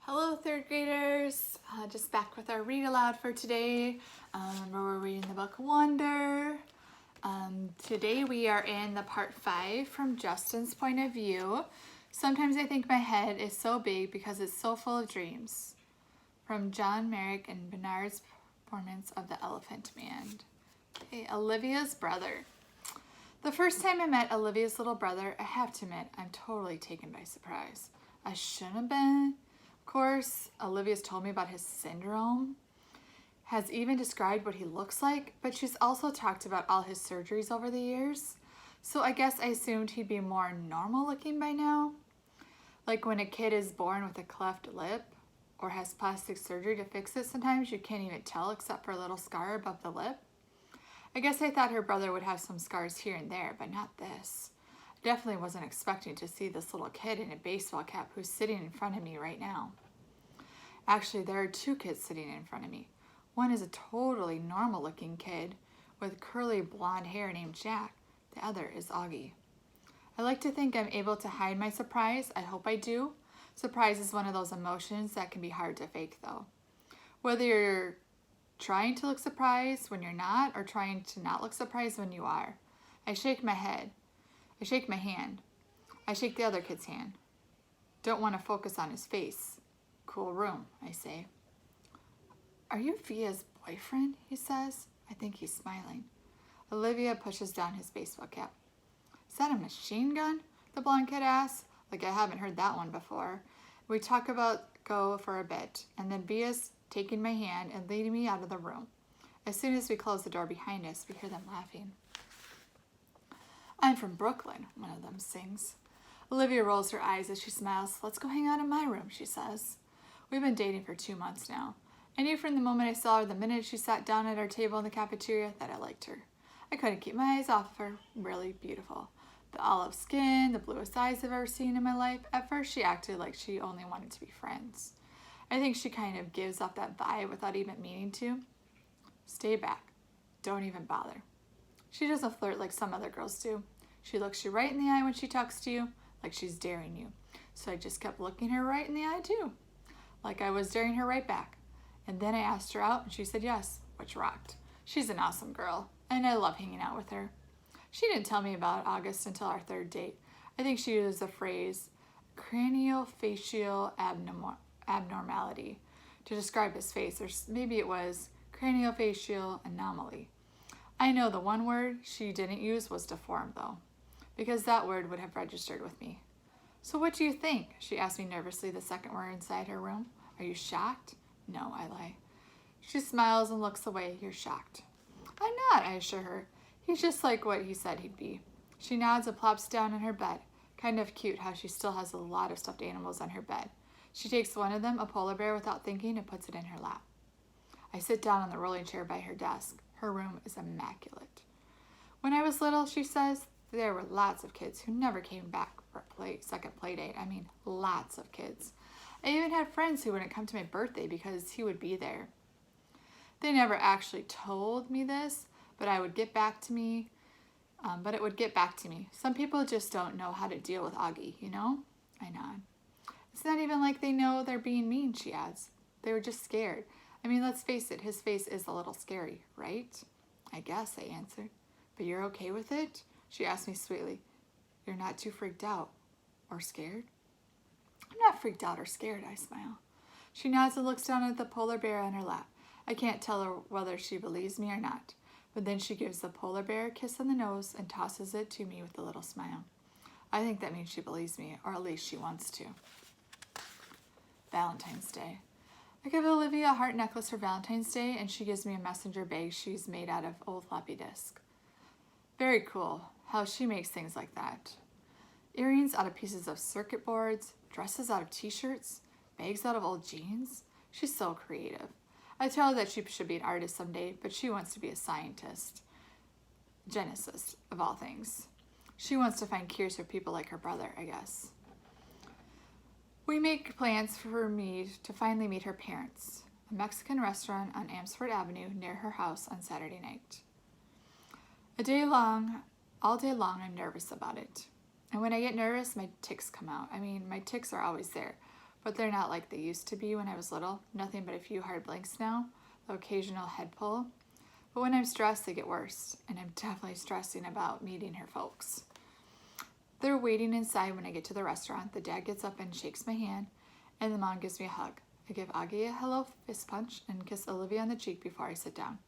Hello third graders, just back with our read aloud for today, where we're reading the book Wonder. Today we are in the part 5 from Justin's point of view. Sometimes I think my head is so big because it's so full of dreams. From John Merrick and Bernard's performance of The Elephant Man. Okay, Olivia's brother. The first time I met Olivia's little brother, I have to admit, I'm totally taken by surprise. I shouldn't have been. Of course, Olivia's told me about his syndrome, has even described what he looks like, but she's also talked about all his surgeries over the years. So I guess I assumed he'd be more normal looking by now. Like when a kid is born with a cleft lip or has plastic surgery to fix it, sometimes you can't even tell except for a little scar above the lip. I guess I thought her brother would have some scars here and there, but not this. I definitely wasn't expecting to see this little kid in a baseball cap who's sitting in front of me right now. Actually, there are two kids sitting in front of me. One is a totally normal looking kid with curly blonde hair named Jack. The other is Augie. I like to think I'm able to hide my surprise. I hope I do. Surprise is one of those emotions that can be hard to fake though. Whether you're trying to look surprised when you're not or trying to not look surprised when you are. I shake my head. I shake my hand. I shake the other kid's hand. Don't want to focus on his face. Cool room, I say. Are you Via's boyfriend? He says. I think he's smiling. Olivia pushes down his baseball cap. Is that a machine gun? The blonde kid asks. Like I haven't heard that one before. We talk about go for a bit, and then Via's taking my hand and leading me out of the room. As soon as we close the door behind us, we hear them laughing. I'm from Brooklyn, one of them sings. Olivia rolls her eyes as she smiles. Let's go hang out in my room, she says. We've been dating for 2 months now. I knew from the moment I saw her, the minute she sat down at our table in the cafeteria, that I liked her. I couldn't keep my eyes off of her. Really beautiful. The olive skin, the bluest eyes I've ever seen in my life. At first, she acted like she only wanted to be friends. I think she kind of gives off that vibe without even meaning to. Stay back. Don't even bother. She doesn't flirt like some other girls do. She looks you right in the eye when she talks to you, like she's daring you. So I just kept looking her right in the eye too, like I was daring her right back. And then I asked her out and she said yes, which rocked. She's an awesome girl, and I love hanging out with her. She didn't tell me about August until our third date. I think she used the phrase craniofacial abnormality to describe his face, or maybe it was craniofacial anomaly. I know the one word she didn't use was deformed though, because that word would have registered with me. So what do you think? She asked me nervously the second we're inside her room. Are you shocked? No, I lie. She smiles and looks away. You're shocked. I'm not, I assure her. He's just like what he said he'd be. She nods and plops down in her bed. Kind of cute how she still has a lot of stuffed animals on her bed. She takes one of them, a polar bear, without thinking and puts it in her lap. I sit down on the rolling chair by her desk. Her room is immaculate. When I was little, she says, there were lots of kids who never came back for a second play date. I mean, lots of kids. I even had friends who wouldn't come to my birthday because he would be there. They never actually told me this, but it would get back to me. Some people just don't know how to deal with Augie, you know? I nod. It's not even like they know they're being mean, she adds. They were just scared. I mean, let's face it, his face is a little scary, right? I guess, I answered. But you're okay with it? She asked me sweetly. You're not too freaked out or scared? I'm not freaked out or scared, I smile. She nods and looks down at the polar bear on her lap. I can't tell her whether she believes me or not, but then she gives the polar bear a kiss on the nose and tosses it to me with a little smile. I think that means she believes me, or at least she wants to. Valentine's Day. I give Olivia a heart necklace for Valentine's Day, and she gives me a messenger bag she's made out of old floppy disk. Very cool how she makes things like that. Earrings out of pieces of circuit boards, dresses out of t-shirts, bags out of old jeans. She's so creative. I tell her that she should be an artist someday, but she wants to be a scientist. Genesis, of all things. She wants to find cures for people like her brother, I guess. We make plans for me to finally meet her parents. A Mexican restaurant on Amsford Avenue near her house on Saturday night. All day long, I'm nervous about it. And when I get nervous, my tics come out. I mean, my tics are always there. but they're not like they used to be when I was little. Nothing but a few hard blinks now, the occasional head pull. But when I'm stressed, they get worse, and I'm definitely stressing about meeting her folks. They're waiting inside when I get to the restaurant. The dad gets up and shakes my hand, and the mom gives me a hug. I give Augie a hello fist punch and kiss Olivia on the cheek before I sit down.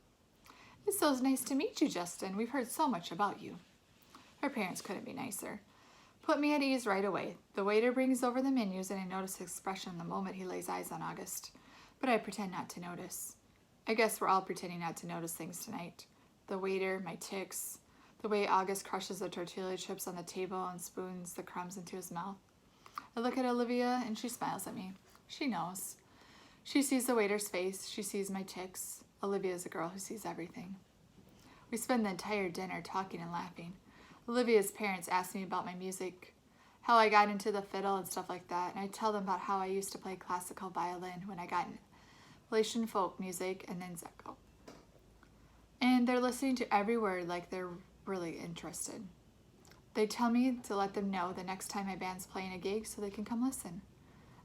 It's so nice to meet you, Justin. We've heard so much about you. Her parents couldn't be nicer. Put me at ease right away. The waiter brings over the menus, and I notice his expression the moment he lays eyes on August. But I pretend not to notice. I guess we're all pretending not to notice things tonight. The waiter, my tics, the way August crushes the tortilla chips on the table and spoons the crumbs into his mouth. I look at Olivia, and she smiles at me. She knows. She sees the waiter's face. She sees my tics. Olivia is a girl who sees everything. We spend the entire dinner talking and laughing. Olivia's parents ask me about my music, how I got into the fiddle and stuff like that, and I tell them about how I used to play classical violin when I got in Malaysian folk music and then Zeko. And they're listening to every word like they're really interested. They tell me to let them know the next time my band's playing a gig so they can come listen.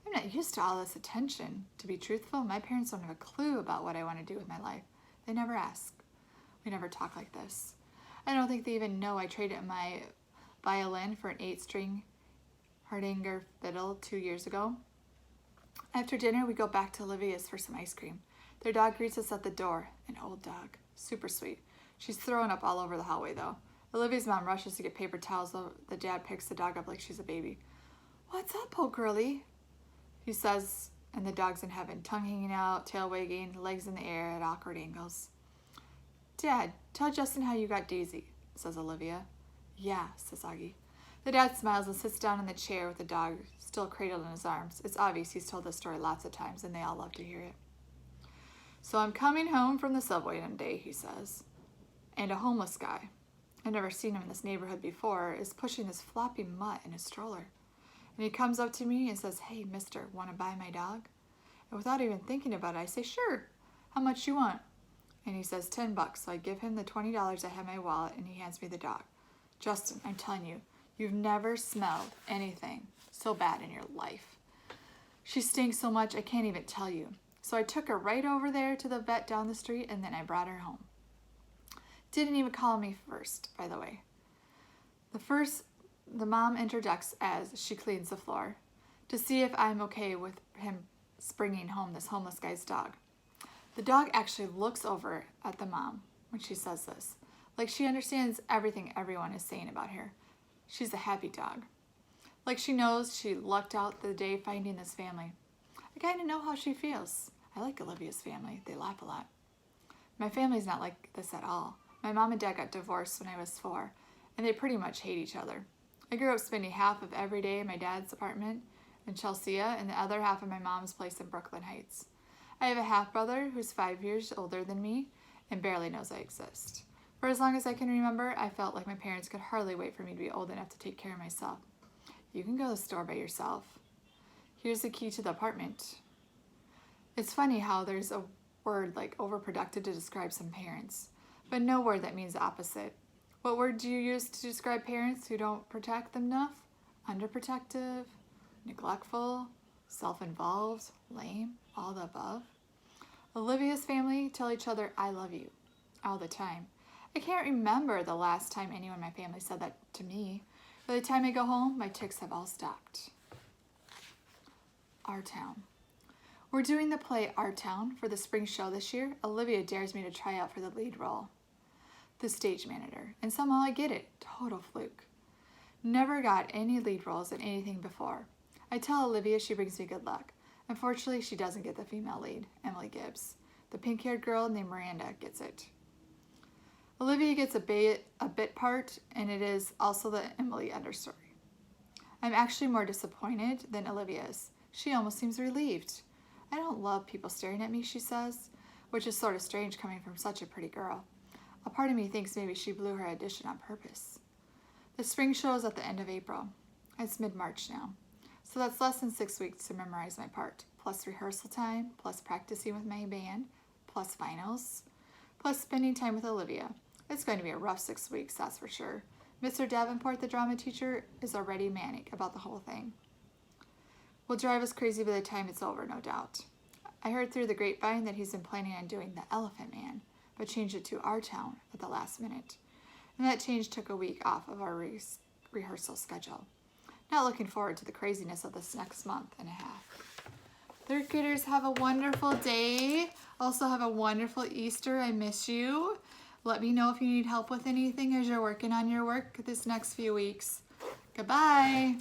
I'm not used to all this attention. To be truthful, my parents don't have a clue about what I want to do with my life. They never ask. We never talk like this. I don't think they even know I traded my violin for an 8-string Hardanger fiddle 2 years ago. After dinner, we go back to Olivia's for some ice cream. Their dog greets us at the door. An old dog. Super sweet. She's throwing up all over the hallway, though. Olivia's mom rushes to get paper towels, though the dad picks the dog up like she's a baby. "What's up, old girlie?" he says, and the dog's in heaven, tongue hanging out, tail wagging, legs in the air at awkward angles. "Dad, tell Justin how you got Daisy," says Olivia. "Yeah," says Augie. The dad smiles and sits down in the chair with the dog still cradled in his arms. It's obvious he's told this story lots of times, and they all love to hear it. "So I'm coming home from the subway one day," he says, "and a homeless guy, I've never seen him in this neighborhood before, is pushing this floppy mutt in a stroller. And he comes up to me and says, 'Hey, mister, want to buy my dog?' And without even thinking about it, I say, 'Sure. How much you want?' And he says, $10. So I give him the $20 I have in my wallet, and he hands me the dog. Justin, I'm telling you, you've never smelled anything so bad in your life. She stinks so much I can't even tell you. So I took her right over there to the vet down the street, and then I brought her home. Didn't even call me first, by the way. The mom interjects as she cleans the floor to see if I'm okay with him bringing home this homeless guy's dog. The dog actually looks over at the mom when she says this, like she understands everything everyone is saying about her. She's a happy dog. Like she knows she lucked out the day finding this family. I kind of know how she feels. I like Olivia's family. They laugh a lot. My family's not like this at all. My mom and dad got divorced when I was 4, and they pretty much hate each other. I grew up spending half of every day in my dad's apartment in Chelsea and the other half in my mom's place in Brooklyn Heights. I have a half-brother who's 5 years older than me and barely knows I exist. For as long as I can remember, I felt like my parents could hardly wait for me to be old enough to take care of myself. You can go to the store by yourself. Here's the key to the apartment. It's funny how there's a word like overprotective to describe some parents, but no word that means the opposite. What word do you use to describe parents who don't protect them enough? Underprotective, neglectful, self-involved, lame, all the above. Olivia's family tell each other, "I love you," all the time. I can't remember the last time anyone in my family said that to me. By the time I go home, my tics have all stopped. Our Town. We're doing the play Our Town for the spring show this year. Olivia dares me to try out for the lead role, the stage manager, and somehow I get it. Total fluke. Never got any lead roles in anything before. I tell Olivia she brings me good luck. Unfortunately, she doesn't get the female lead, Emily Gibbs. The pink-haired girl named Miranda gets it. Olivia gets a bit part, and it is also the Emily understory. I'm actually more disappointed than Olivia is. She almost seems relieved. I don't love people staring at me, she says, which is sort of strange coming from such a pretty girl. A part of me thinks maybe she blew her audition on purpose. The spring show is at the end of April. It's mid-March now, so that's less than 6 weeks to memorize my part, plus rehearsal time, plus practicing with my band, plus finals, plus spending time with Olivia. It's going to be a rough 6 weeks, that's for sure. Mr. Davenport, the drama teacher, is already manic about the whole thing. will drive us crazy by the time it's over, no doubt. I heard through the grapevine that he's been planning on doing the Elephant Man, but changed it to our town at the last minute. And that change took a week off of our rehearsal schedule. Not looking forward to the craziness of this next month and a half. Third graders, have a wonderful day. Also have a wonderful Easter. I miss you. Let me know if you need help with anything as you're working on your work this next few weeks. Goodbye.